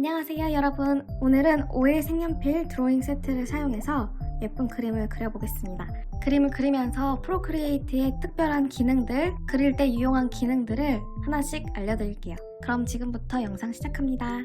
안녕하세요 여러분. 오늘은 오일 색연필 드로잉 세트를 사용해서 예쁜 그림을 그려보겠습니다. 그림을 그리면서 프로크리에이트의 특별한 기능들, 그릴 때 유용한 기능들을 하나씩 알려드릴게요. 그럼 지금부터 영상 시작합니다.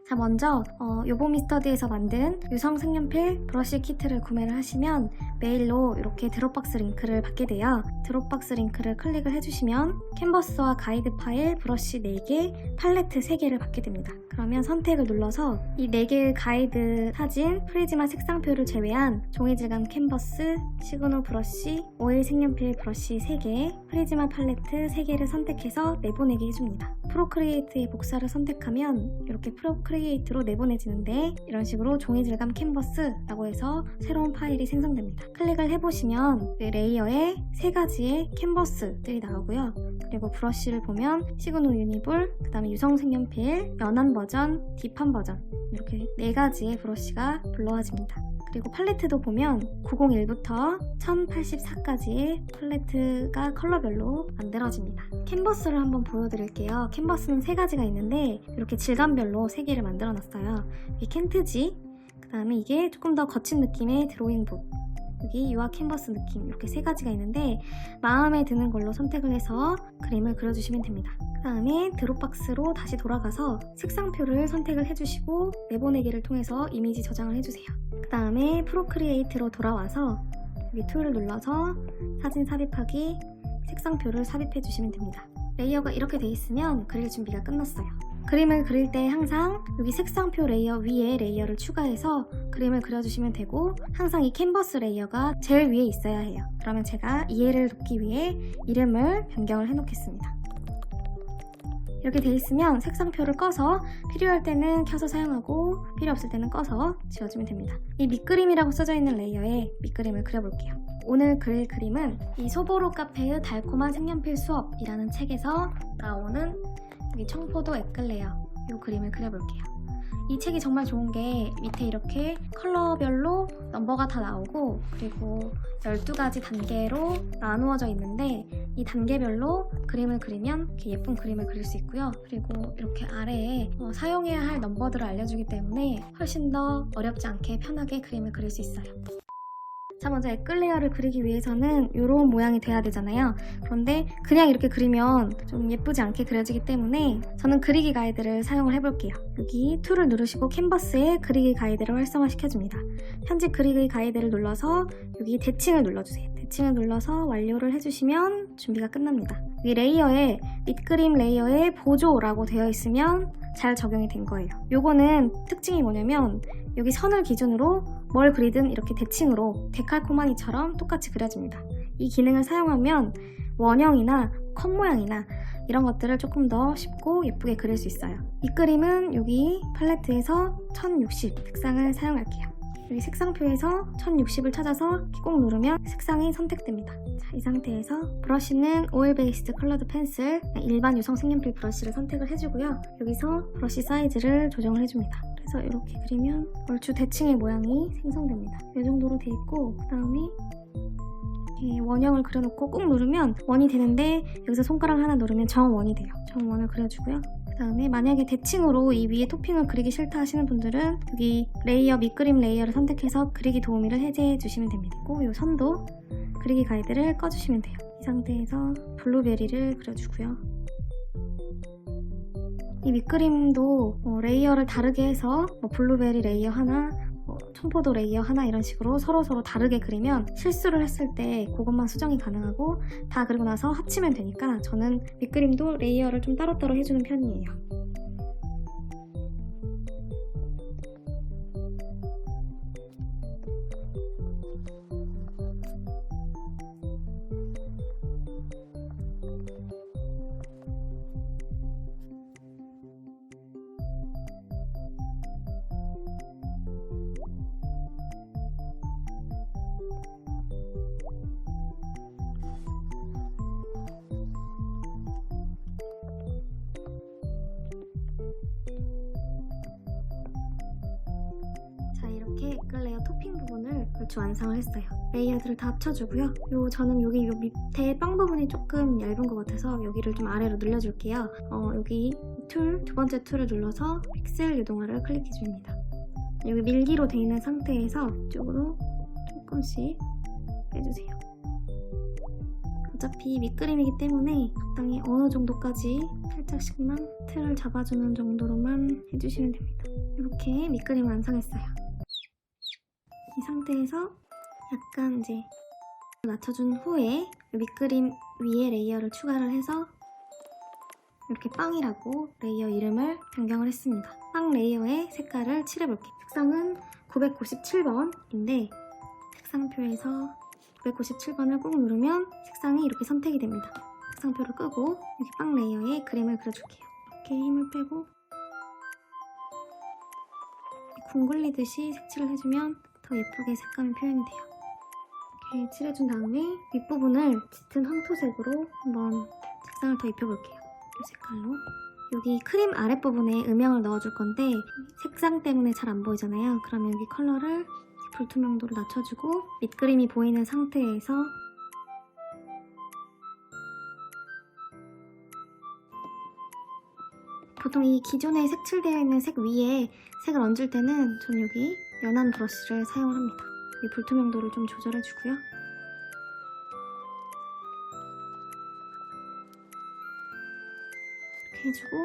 자, 먼저 요보미스터디에서 만든 유성 색연필 브러쉬 키트를 구매를 하시면 메일로 이렇게 드롭박스 링크를 받게 돼요. 드롭박스 링크를 클릭을 해주시면 캔버스와 가이드 파일, 브러쉬 4개, 팔레트 3개를 받게 됩니다. 그러면 선택을 눌러서 이 4개의 가이드 사진, 프리즈마 색상표를 제외한 종이 질감 캔버스, 시그널 브러쉬, 오일 색연필 브러쉬 3개, 프리즈마 팔레트 3개를 선택해서 내보내게 해줍니다. 프로크리에이트의 복사를 선택하면 이렇게 프로크리에이트로 내보내지는데, 이런 식으로 종이 질감 캔버스라고 해서 새로운 파일이 생성됩니다. 클릭을 해보시면 그 레이어에 3가지의 캔버스들이 나오고요. 그리고 브러쉬를 보면 시그널 유니볼, 그 다음에 유성 색연필, 연한 버전, 딥한 버전, 이렇게 4가지의 브러쉬가 불러와집니다. 그리고 팔레트도 보면 901부터 1084까지의 팔레트가 컬러별로 만들어집니다. 캔버스를 한번 보여드릴게요. 캔버스는 3가지가 있는데 이렇게 질감별로 3개를 만들어놨어요. 이게 켄트지, 그 다음에 이게 조금 더 거친 느낌의 드로잉북, 여기 유화 캔버스 느낌, 이렇게 3가지가 있는데 마음에 드는 걸로 선택을 해서 그림을 그려주시면 됩니다. 그 다음에 드롭박스로 다시 돌아가서 색상표를 선택을 해주시고 내보내기를 통해서 이미지 저장을 해주세요. 그 다음에 프로크리에이트로 돌아와서 여기 툴을 눌러서 사진 삽입하기, 색상표를 삽입해 주시면 됩니다. 레이어가 이렇게 돼 있으면 그릴 준비가 끝났어요. 그림을 그릴 때 항상 여기 색상표 레이어 위에 레이어를 추가해서 그림을 그려주시면 되고, 항상 이 캔버스 레이어가 제일 위에 있어야 해요. 그러면 제가 이해를 돕기 위해 이름을 변경을 해 놓겠습니다. 이렇게 돼 있으면 색상표를 꺼서 필요할 때는 켜서 사용하고 필요 없을 때는 꺼서 지워주면 됩니다. 이 밑그림이라고 써져 있는 레이어에 밑그림을 그려볼게요. 오늘 그릴 그림은 이 소보로 카페의 달콤한 색연필 수업이라는 책에서 나오는 여기 청포도 에클레어, 이 그림을 그려볼게요. 이 책이 정말 좋은 게 밑에 이렇게 컬러별로 넘버가 다 나오고, 그리고 12가지 단계로 나누어져 있는데 이 단계별로 그림을 그리면 이렇게 예쁜 그림을 그릴 수 있고요. 그리고 이렇게 아래에 사용해야 할 넘버들을 알려주기 때문에 훨씬 더 어렵지 않게 편하게 그림을 그릴 수 있어요. 자, 먼저 에클레어를 그리기 위해서는 이런 모양이 돼야 되잖아요. 그런데 그냥 이렇게 그리면 좀 예쁘지 않게 그려지기 때문에 저는 그리기 가이드를 사용을 해볼게요. 여기 툴을 누르시고 캔버스에 그리기 가이드를 활성화시켜줍니다. 편집 그리기 가이드를 눌러서 여기 대칭을 눌러주세요. 대칭을 눌러서 완료를 해주시면 준비가 끝납니다. 이 레이어에 밑그림 레이어에 보조라고 되어 있으면 잘 적용이 된 거예요. 요거는 특징이 뭐냐면 여기 선을 기준으로 뭘 그리든 이렇게 대칭으로 데칼코마니처럼 똑같이 그려집니다. 이 기능을 사용하면 원형이나 컷 모양이나 이런 것들을 조금 더 쉽고 예쁘게 그릴 수 있어요. 이 그림은 여기 팔레트에서 1060 색상을 사용할게요. 여기 색상표에서 1060을 찾아서 꼭 누르면 색상이 선택됩니다. 자, 이 상태에서 브러쉬는 오일 베이스드 컬러드 펜슬, 일반 유성 색연필 브러쉬를 선택을 해주고요. 여기서 브러쉬 사이즈를 조정을 해줍니다. 그래서 이렇게 그리면 얼추 대칭의 모양이 생성됩니다. 이 정도로 돼 있고, 그 다음에 원형을 그려놓고 꾹 누르면 원이 되는데 여기서 손가락 하나 누르면 정원이 돼요. 정원을 그려주고요. 그 다음에 만약에 대칭으로 이 위에 토핑을 그리기 싫다 하시는 분들은 여기 레이어, 밑그림 레이어를 선택해서 그리기 도우미를 해제해 주시면 됩니다. 그리고 이 선도 그리기 가이드를 꺼주시면 돼요. 이 상태에서 블루베리를 그려주고요. 이 밑그림도 레이어를 다르게 해서 블루베리 레이어 하나, 청포도 레이어 하나 이런 식으로 서로 다르게 그리면 실수를 했을 때 그것만 수정이 가능하고, 다 그리고 나서 합치면 되니까 저는 밑그림도 레이어를 좀 따로따로 해주는 편이에요. 이렇게 에클레어 토핑 부분을 얼추 완성을 했어요. 레이어들을 다 합쳐주고요. 저는 여기 밑에 빵 부분이 조금 얇은 것 같아서 여기를 좀 아래로 늘려줄게요. 여기 두 번째 툴을 눌러서 픽셀 유동화를 클릭해줍니다. 여기 밀기로 되어 있는 상태에서 이쪽으로 조금씩 빼주세요. 어차피 밑그림이기 때문에 적당히 어느 정도까지 살짝씩만 틀을 잡아주는 정도로만 해주시면 됩니다. 이렇게 밑그림 완성했어요. 이 상태에서 약간 이제 낮춰준 후에 밑그림 위에 레이어를 추가를 해서 이렇게 빵이라고 레이어 이름을 변경을 했습니다. 빵 레이어의 색깔을 칠해볼게요. 색상은 997번인데 색상표에서 997번을 꾹 누르면 색상이 이렇게 선택이 됩니다. 색상표를 끄고 여기 빵 레이어에 그림을 그려줄게요. 이렇게 힘을 빼고 궁 굴리듯이 색칠을 해주면 더 예쁘게 색감이 표현이 돼요. 이렇게 칠해준 다음에 윗부분을 짙은 황토색으로 한번 색상을 더 입혀볼게요. 이 색깔로. 여기 크림 아랫부분에 음영을 넣어줄 건데 색상 때문에 잘 안 보이잖아요. 그러면 여기 컬러를 불투명도를 낮춰주고 밑그림이 보이는 상태에서 보통 이 기존에 색칠되어 있는 색 위에 색을 얹을 때는 전 여기 연한 브러쉬를 사용을 합니다. 이 불투명도를 좀 조절해주고요. 이렇게 해주고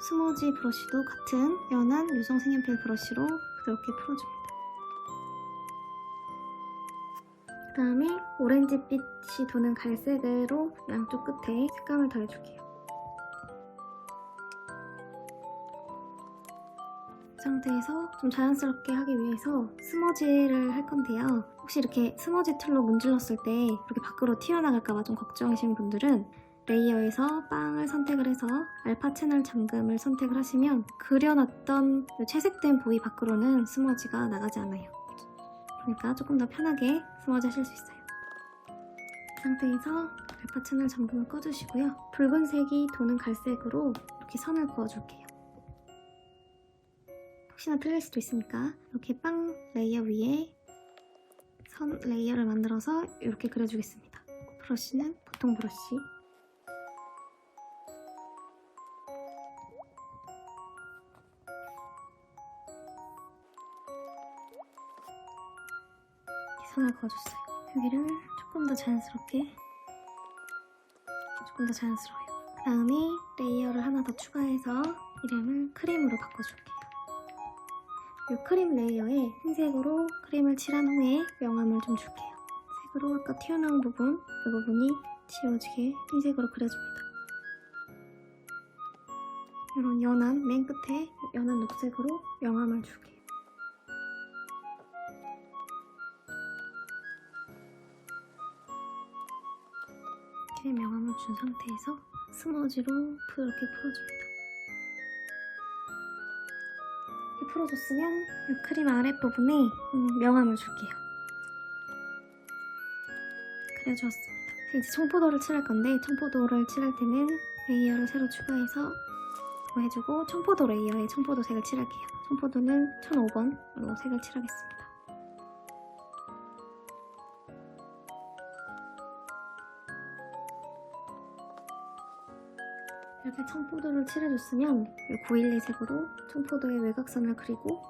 스머지 브러쉬도 같은 연한 유성 색연필 브러쉬로 부드럽게 풀어줍니다. 그 다음에 오렌지빛이 도는 갈색으로 양쪽 끝에 색감을 더해줄게요. 이 상태에서 좀 자연스럽게 하기 위해서 스머지를 할 건데요. 혹시 이렇게 스머지 툴로 문질렀을 때 이렇게 밖으로 튀어나갈까봐 좀 걱정이신 분들은 레이어에서 빵을 선택을 해서 알파 채널 잠금을 선택을 하시면 그려놨던 채색된 부위 밖으로는 스머지가 나가지 않아요. 그러니까 조금 더 편하게 스머지 하실 수 있어요. 이 상태에서 알파 채널 잠금을 꺼주시고요. 붉은색이 도는 갈색으로 이렇게 선을 그어줄게요. 혹시나 틀릴 수도 있으니까 이렇게 빵 레이어 위에 선 레이어를 만들어서 이렇게 그려주겠습니다. 브러쉬는 보통 브러쉬. 선을 그어줬어요. 여기를 조금 더 자연스러워요. 그 다음에 레이어를 하나 더 추가해서 이름을 크림으로 바꿔줄게요. 이 크림 레이어에 흰색으로 크림을 칠한 후에 명암을 좀 줄게요. 색으로 아까 튀어나온 부분, 이 부분이 지워지게 흰색으로 그려줍니다. 이런 연한, 맨 끝에 연한 녹색으로 명암을 줄게요. 이렇게 명암을 준 상태에서 스머지로 부드럽게 풀어줍니다. 이렇게 풀어줬으면 이 크림 아랫부분에 명암을 줄게요. 그려주었습니다. 이제 청포도를 칠할 건데 청포도를 칠할 때는 레이어를 새로 추가해서 해주고 청포도 레이어에 청포도 색을 칠할게요. 청포도는 1005번으로 색을 칠하겠습니다. 이렇게 청포도를 칠해줬으면 912색으로 청포도의 외곽선을 그리고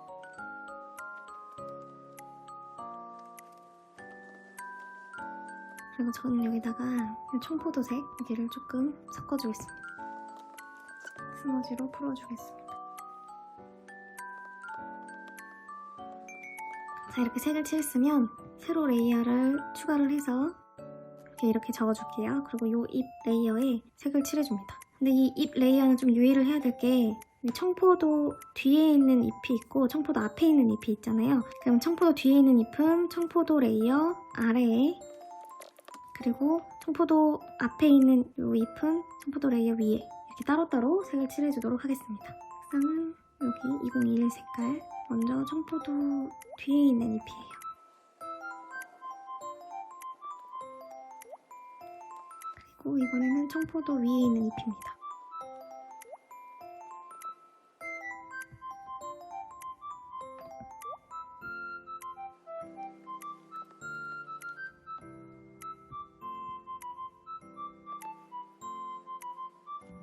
그리고 저는 여기다가 청포도색 여기를 조금 섞어주겠습니다. 스머지로 풀어주겠습니다. 자, 이렇게 색을 칠했으면 세로 레이어를 추가를 해서 이렇게 적어줄게요. 그리고 이 잎 레이어에 색을 칠해줍니다. 근데 이 잎 레이어는 좀 유의를 해야 될 게 청포도 뒤에 있는 잎이 있고 청포도 앞에 있는 ip이 있잖아요. 그럼 청포도 뒤에 있는 잎은 청포도 레이어 아래에, 그리고 청포도 앞에 있는 이 잎은 청포도 레이어 위에 이렇게 따로따로 색을 칠해주도록 하겠습니다. 색상은 여기 2021 색깔, 먼저 청포도 뒤에 있는 잎이에요. 그리고 이번에는 청포도 위에 있는 잎입니다.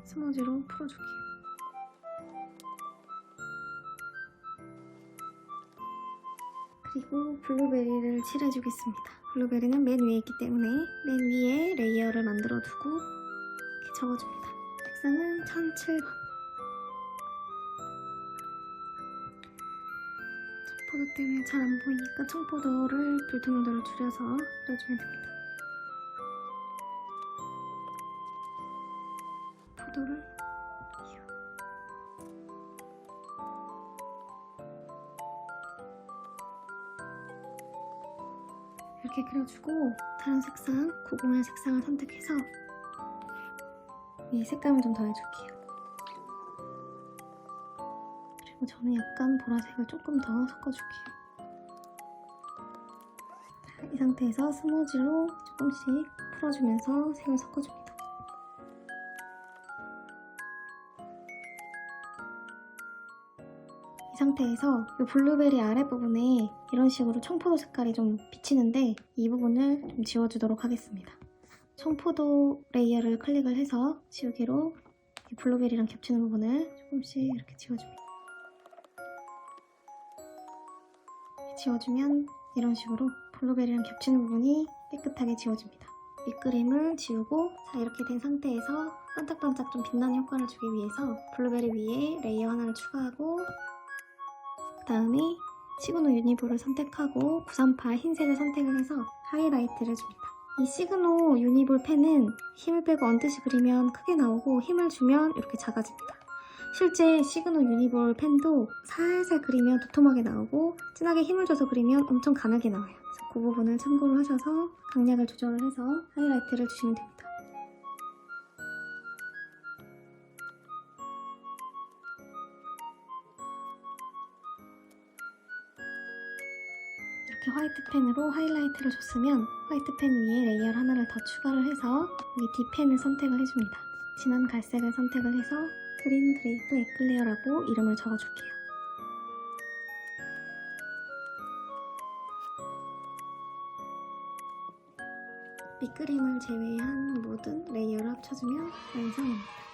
스머지로 풀어주기. 그리고 블루베리를 칠해주겠습니다. 블루베리는 맨 위에 있기 때문에 맨 위에 레이어를 만들어두고 이렇게 적어줍니다. 색상은 1007번. 청포도 때문에 잘 안 보이니까 청포도를 불투명도를 줄여서 그려주면 됩니다. 포도를 이렇게 그려주고 다른 색상, 901 색상을 선택해서 이 색감을 좀 더해줄게요. 그리고 저는 약간 보라색을 조금 더 섞어줄게요. 자, 이 상태에서 스머지로 조금씩 풀어주면서 색을 섞어줍니다. 이 상태에서 이 블루베리 아랫부분에 이런 식으로 청포도 색깔이 좀 비치는데 이 부분을 좀 지워주도록 하겠습니다. 청포도 레이어를 클릭을 해서 지우개로 블루베리랑 겹치는 부분을 조금씩 이렇게 지워줍니다. 지워주면 이런 식으로 블루베리랑 겹치는 부분이 깨끗하게 지워집니다. 윗그림을 지우고 자 이렇게 된 상태에서 반짝반짝 좀 빛나는 효과를 주기 위해서 블루베리 위에 레이어 하나를 추가하고 그 다음에 시그노 유니볼을 선택하고 938 흰색을 선택을 해서 하이라이트를 줍니다. 이 시그노 유니볼 펜은 힘을 빼고 언뜻이 그리면 크게 나오고 힘을 주면 이렇게 작아집니다. 실제 시그노 유니볼 펜도 살살 그리면 도톰하게 나오고 진하게 힘을 줘서 그리면 엄청 가늘게 나와요. 그래서 그 부분을 참고로 하셔서 강약을 조절을 해서 하이라이트를 주시면 됩니다. 이렇게 화이트 펜으로 하이라이트를 줬으면 화이트 펜 위에 레이어 하나를 더 추가를 해서 여기 D펜을 선택을 해줍니다. 진한 갈색을 선택을 해서 그린 그레이프 에클레어라고 이름을 적어줄게요. 밑그림을 제외한 모든 레이어를 합쳐주면 완성입니다.